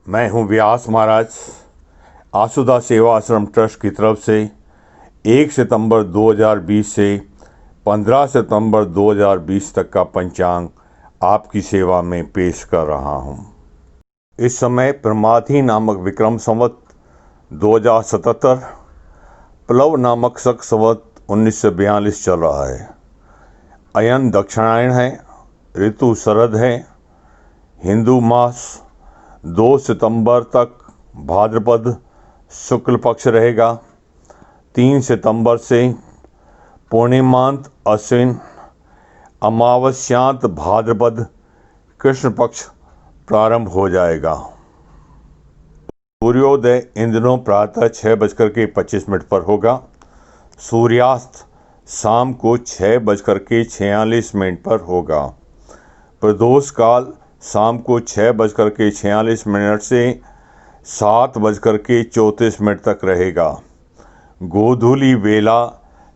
मैं हूं व्यास महाराज। आसुदा सेवा आश्रम ट्रस्ट की तरफ से 1 सितंबर 2020 से 15 सितंबर 2020 तक का पंचांग आपकी सेवा में पेश कर रहा हूं। इस समय प्रमाथी नामक विक्रम संवत 2077, प्लव नामक शक संवत 1942 चल रहा है। अयन दक्षिणायन है, ऋतु शरद है। हिंदू मास 2 सितंबर तक भाद्रपद शुक्ल पक्ष रहेगा। 3 सितंबर से पूर्णिमांत अश्विन, अमावस्यांत भाद्रपद कृष्ण पक्ष प्रारंभ हो जाएगा। सूर्योदय इन दिनों प्रातः 6:25 पर होगा। सूर्यास्त शाम को 6:46 पर होगा। प्रदोष काल शाम को 6:46 से 7:34 तक रहेगा। गोधूली वेला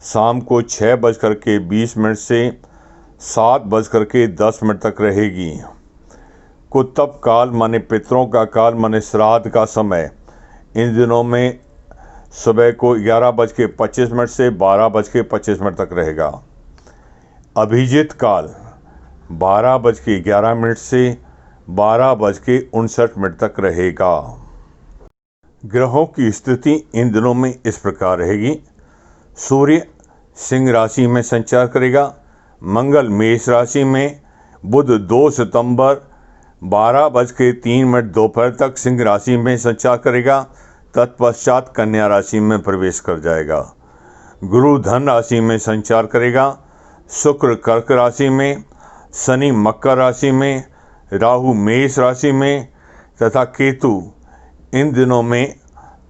शाम को 6:20 से 7:10 तक रहेगी। कुतप काल माने पितरों का काल माने श्राद्ध का समय इन दिनों में सुबह को 11:25 से 12:25 तक रहेगा। अभिजित काल 12:11 से 12:59 तक रहेगा। ग्रहों की स्थिति इन दिनों में इस प्रकार रहेगी। सूर्य सिंह राशि में संचार करेगा। मंगल मेष राशि में। बुध 2 सितंबर 12:03 दोपहर तक सिंह राशि में संचार करेगा। तत्पश्चात कन्या राशि में प्रवेश कर जाएगा। गुरु धन राशि में संचार करेगा। शुक्र कर्क राशि में, शनि मकर राशि में, राहु मेष राशि में तथा केतु इन दिनों में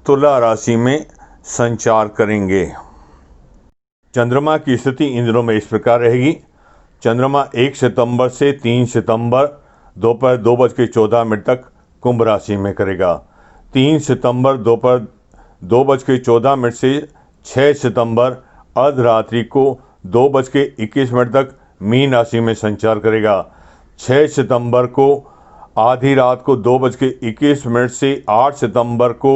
तुला राशि में संचार करेंगे। चंद्रमा की स्थिति इन दिनों में इस प्रकार रहेगी। चंद्रमा 1 सितंबर से 3 सितंबर दोपहर 2:14 तक कुंभ राशि में करेगा। 3 सितंबर दोपहर 2:14 से 6 सितंबर अर्धरात्रि को 2:21 तक मीन राशि में संचार करेगा। 6 सितंबर को आधी रात को 2:21 से 8 सितंबर को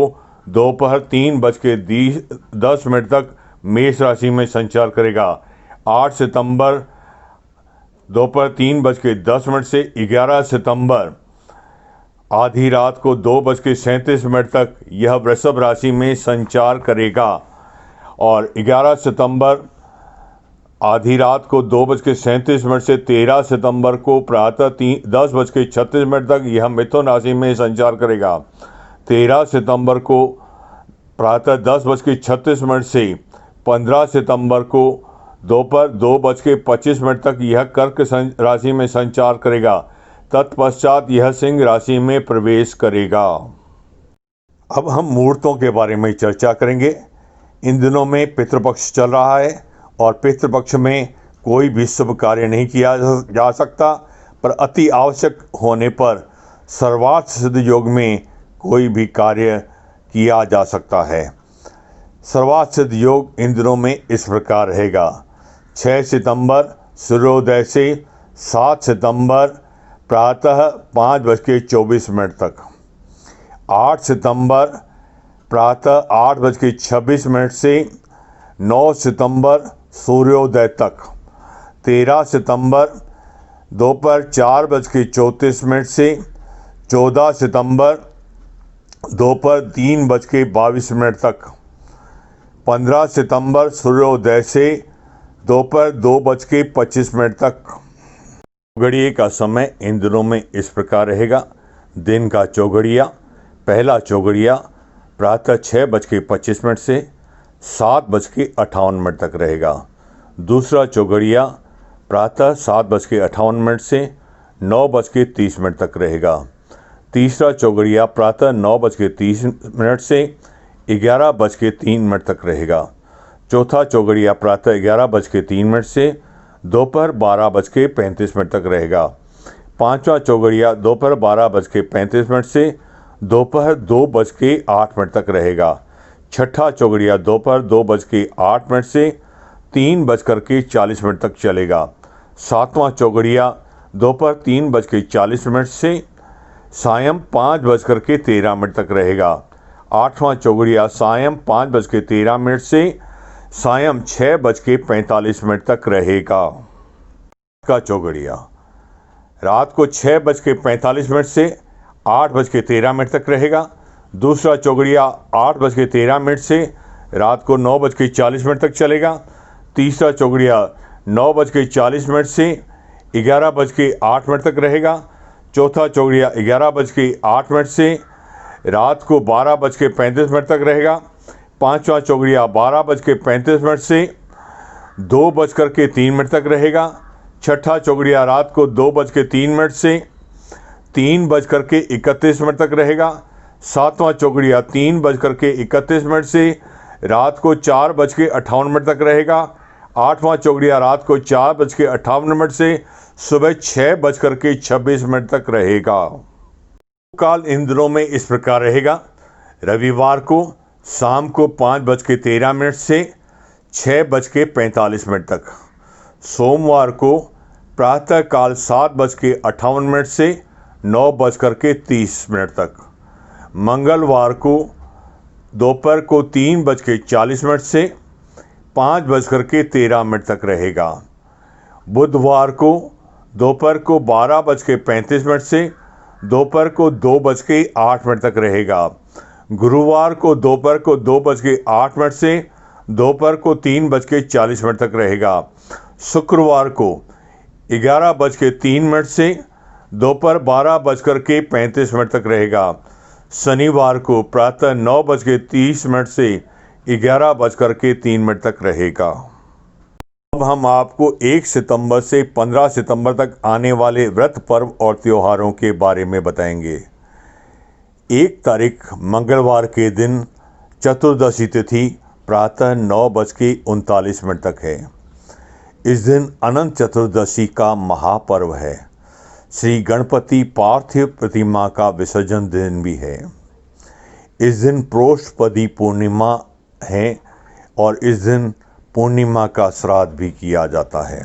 दोपहर 3:10 तक मेष राशि में संचार करेगा। 8 सितंबर दोपहर 3:10 से 11 सितंबर आधी रात को 2:37 तक यह वृषभ राशि में संचार करेगा। और 11 सितंबर आधी रात को 2:37 से 13 सितंबर को प्रातः 10:36 तक यह मिथुन राशि में संचार करेगा। 13 सितंबर को प्रातः 10:36 से 15 सितंबर को दोपहर 2:25 तक यह कर्क राशि में संचार करेगा। तत्पश्चात यह सिंह राशि में प्रवेश करेगा। अब हम मुहूर्तों के बारे में चर्चा करेंगे। इन दिनों में पितृपक्ष चल रहा है और पितृपक्ष में कोई भी शुभ कार्य नहीं किया जा सकता, पर अति आवश्यक होने पर सर्वार्थ सिद्ध योग में कोई भी कार्य किया जा सकता है। सर्वार्थ सिद्ध योग इन दिनों में इस प्रकार रहेगा। 6 सितंबर सूर्योदय से 7 सितंबर प्रातः 5:24 तक। 8 सितंबर प्रातः 8:26 से 9 सितंबर सूर्योदय तक। 13 सितंबर दोपहर 4:34 से 14 सितंबर दोपहर 3:22 तक। 15 सितंबर सूर्योदय से दोपहर 2:25 तक। चौघड़िए का समय इन दिनों में इस प्रकार रहेगा। दिन का चौघड़िया, पहला चौघड़िया प्रातः 6:25 से 7:58 तक रहेगा। दूसरा चौघड़िया प्रातः 7:58 से 9:30 तक रहेगा। तीसरा चौघड़िया प्रातः 9:30 से 11:03 तक रहेगा। चौथा चौघड़िया प्रातः 11:03 से दोपहर 12:35 तक रहेगा। पांचवा चौघड़िया दोपहर 12:35 से दोपहर 2:08 तक रहेगा। छठा चौघड़िया दोपहर 2:08 से 3:40 तक चलेगा। सातवां चौघड़िया दोपहर 3:40 से सायं 5:13 तक रहेगा। 8वां चौगड़िया सायं 5:13 से सायं 6:45 तक रहेगा। का चौगड़िया रात को 6:45 से 8:13 तक रहेगा। दूसरा चौगड़िया 8:13 से रात को 9:40 तक चलेगा। तीसरा चौगड़िया 9:40 से 11:08 तक रहेगा। चौथा चौगड़िया 11:08 से रात को 12:35 तक रहेगा। पांचवा चौगड़िया 12:35 से 2:03 तक रहेगा। छठा चौगड़िया रात को 2:03 से 3:31 तक रहेगा। सातवां चौगड़िया 3:31 से रात को 4:58 तक रहेगा। आठवां चौगड़िया रात को 4:58 से सुबह 6:26 तक रहेगा। काल इन दिनों में इस प्रकार रहेगा। रविवार को शाम को 5:13 से 6:45 तक। सोमवार को प्रातः काल 7:58 से 9:30 तक। मंगलवार को दोपहर को 3:40 से 5:13 तक रहेगा। बुधवार को दोपहर को 12:35 से दोपहर को 2:08 तक रहेगा। गुरुवार को दोपहर को 2:08 से दोपहर को 3:40 तक रहेगा। शुक्रवार को 11:03 से दोपहर 12:35 तक रहेगा। शनिवार को प्रातः 9:30 से 11:03 तक रहेगा। अब हम आपको 1 सितंबर से 15 सितंबर तक आने वाले व्रत पर्व और त्योहारों के बारे में बताएंगे। 1 तारीख मंगलवार के दिन चतुर्दशी तिथि प्रातः 9:39 तक है। इस दिन अनंत चतुर्दशी का महापर्व है। श्री गणपति पार्थिव प्रतिमा का विसर्जन दिन भी है। इस दिन प्रोष्ठपदी पूर्णिमा है और इस दिन पूर्णिमा का श्राद्ध भी किया जाता है।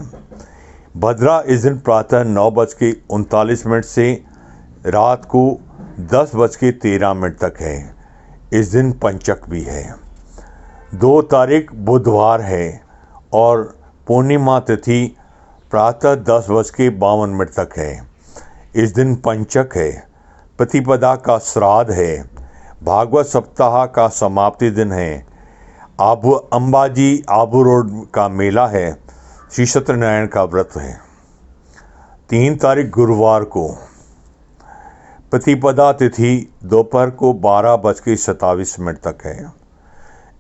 भद्रा इस दिन प्रातः 9:39 से रात को 10:13 तक है। इस दिन पंचक भी है। 2 तारीख बुधवार है और पूर्णिमा तिथि प्रातः 10:52 तक है। इस दिन पंचक है। प्रतिपदा का श्राद्ध है। भागवत सप्ताह का समाप्ति दिन है। अंबाजी आबू रोड का मेला है। श्री सत्यनारायण का व्रत है। 3 तारीख गुरुवार को प्रतिपदा तिथि दोपहर को 12:27 तक है।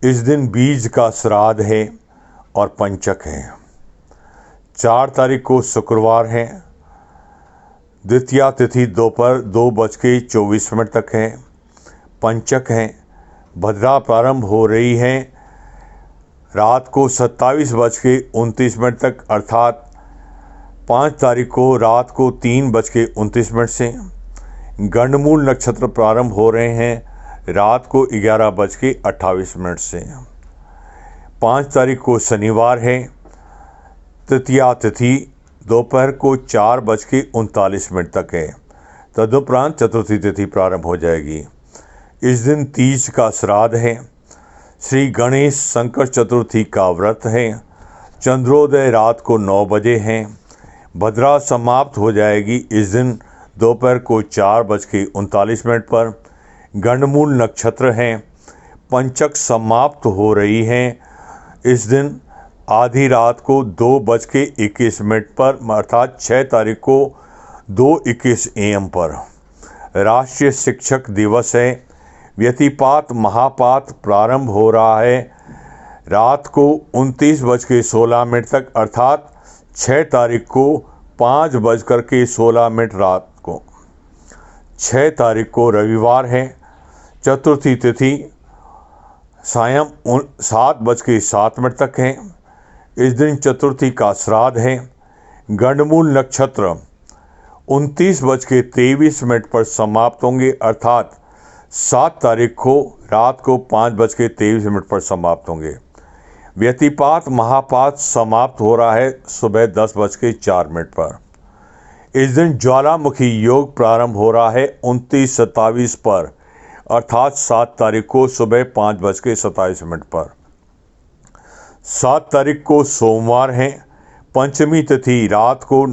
इस दिन बीज का श्राद्ध है और पंचक है। 4 तारीख को शुक्रवार है। द्वितीया तिथि दोपहर 2:24 तक है। पंचक है। भद्रा प्रारंभ हो रही है रात को 27:29 तक अर्थात 5 तारीख को रात को 3:29 से। गंडमूल नक्षत्र प्रारंभ हो रहे हैं रात को 11:28 से। 5 तारीख को शनिवार है। तृतीया तिथि दोपहर को 4:39 तक है। तदुपरांत चतुर्थी तिथि प्रारंभ हो जाएगी। इस दिन तीज का श्राद्ध है। श्री गणेश संकट चतुर्थी का व्रत है। चंद्रोदय रात को 9 बजे है। भद्रा समाप्त हो जाएगी इस दिन दोपहर को 4:39 पर। गंडमूल नक्षत्र है। पंचक समाप्त हो रही है इस दिन आधी रात को 2:21 पर अर्थात 6 तारीख को 2:21 AM पर। राष्ट्रीय शिक्षक दिवस है। व्यतिपात महापात प्रारंभ हो रहा है रात को 29:16 तक अर्थात 6 तारीख को 5:16 रात को। 6 तारीख को रविवार है। चतुर्थी तिथि सायं 7:07 तक है। इस दिन चतुर्थी का श्राद्ध है। गंडमूल नक्षत्र 29:23 पर समाप्त होंगे अर्थात 7 तारीख को रात को 5:23 पर समाप्त होंगे। व्यतिपात महापात समाप्त हो रहा है सुबह 10:04 पर। इस दिन ज्वालामुखी योग प्रारंभ हो रहा है 29-27 पर, अर्थात 7 तारीख को सुबह 5:27 पर। 7 तारीख को सोमवार है। पंचमी तिथि रात को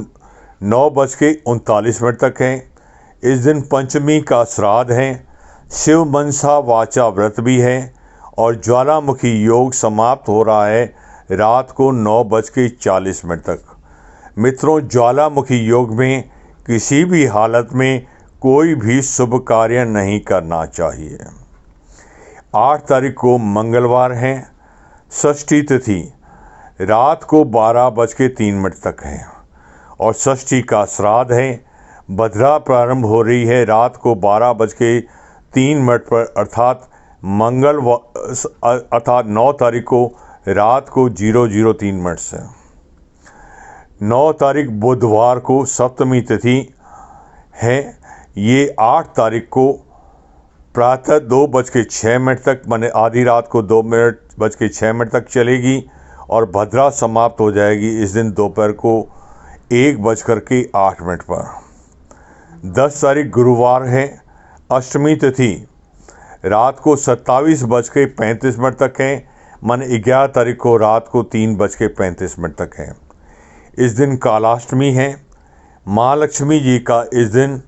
9:39 तक है। इस दिन पंचमी का श्राद्ध है। शिव मनसा वाचा व्रत भी है और ज्वालामुखी योग समाप्त हो रहा है रात को 9:40 तक। मित्रों, ज्वालामुखी योग में किसी भी हालत में कोई भी शुभ कार्य नहीं करना चाहिए। 8 तारीख को मंगलवार है। षष्ठी तिथि रात को 12:03 तक है और षष्ठी का श्राद्ध है। भद्रा प्रारंभ हो रही है रात को 12:03 पर, अर्थात 9 तारीख को रात को 0:03 से। 9 तारीख बुधवार को सप्तमी तिथि है। ये 8 तारीख को प्रातः 2:06 तक, माने आधी रात को 2:06 तक चलेगी और भद्रा समाप्त हो जाएगी इस दिन दोपहर को 1:08 पर। 10 तारीख गुरुवार है। अष्टमी तिथि रात को 27:35 तक है, माने 11 तारीख को रात को 3:35 तक है। इस दिन कालाष्टमी है। महालक्ष्मी जी का इस दिन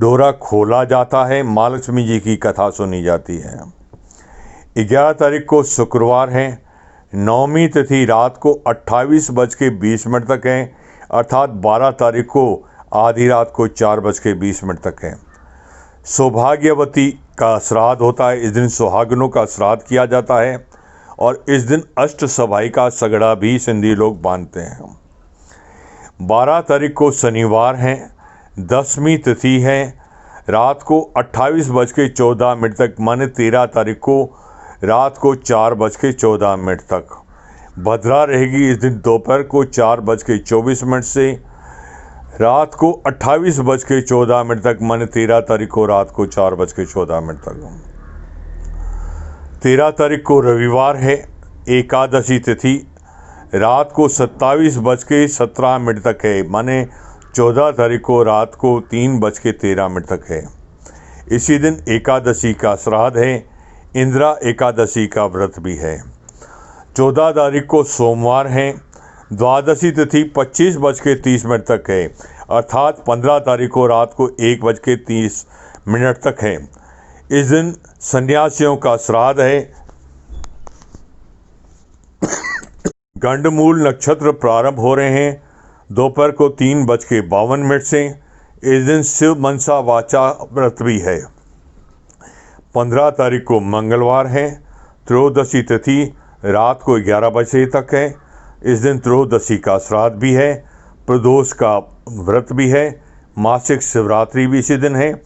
डोरा खोला जाता है, महालक्ष्मी जी की कथा सुनी जाती है। 11 तारीख को शुक्रवार है। नवमी तिथि रात को 28:20 तक है, अर्थात 12 तारीख को आधी रात को 4:20 तक है। सौभाग्यवती का श्राद्ध होता है। इस दिन सुहागनों का श्राद्ध किया जाता है और इस दिन अष्ट सभाई का सगड़ा भी सिंधी लोग बांधते हैं। 12 तारीख को शनिवार है। 10वीं तिथि है। रात को 28:14 तक, माने 13 तारीख को रात को 4:14 तक। भद्रा रहेगी इस दिन दोपहर को 4:24 से रात को 28:14 तक, माने 13 तारीख को रात को 4:14 तक। 13 तारीख को रविवार है। एकादशी तिथि रात को 27:17 तक है, माने 14 तारीख को रात को 3:13 तक है। इसी दिन एकादशी का श्राद्ध है। इंदिरा एकादशी का व्रत भी है। 14 तारीख को सोमवार है। द्वादशी तिथि 25:30 तक है, अर्थात 15 तारीख को रात को 1:30 तक है। इस दिन सन्यासियों का श्राद्ध है। गंडमूल नक्षत्र प्रारंभ हो रहे हैं दोपहर को 3:52 से। इस दिन शिव मनसा वाचा व्रत भी है। 15 तारीख को मंगलवार है। त्रयोदशी तिथि रात को 11 बजे तक है। इस दिन त्रयोदशी का श्राद्ध भी है। प्रदोष का व्रत भी है। मासिक शिवरात्रि भी इसी दिन है।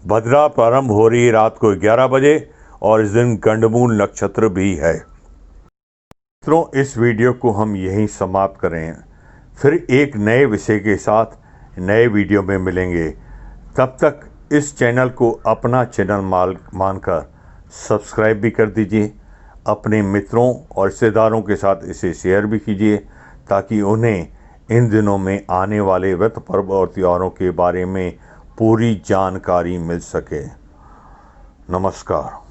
भद्रा प्रारंभ हो रही है रात को 11 बजे और इस दिन गंडमूल नक्षत्र भी है। मित्रों, इस वीडियो को हम यहीं समाप्त करें। फिर एक नए विषय के साथ नए वीडियो में मिलेंगे। तब तक इस चैनल को अपना चैनल मानकर सब्सक्राइब भी कर दीजिए। अपने मित्रों और रिश्तेदारों के साथ इसे शेयर भी कीजिए ताकि उन्हें इन दिनों में आने वाले व्रत पर्व और त्योहारों के बारे में पूरी जानकारी मिल सके। नमस्कार।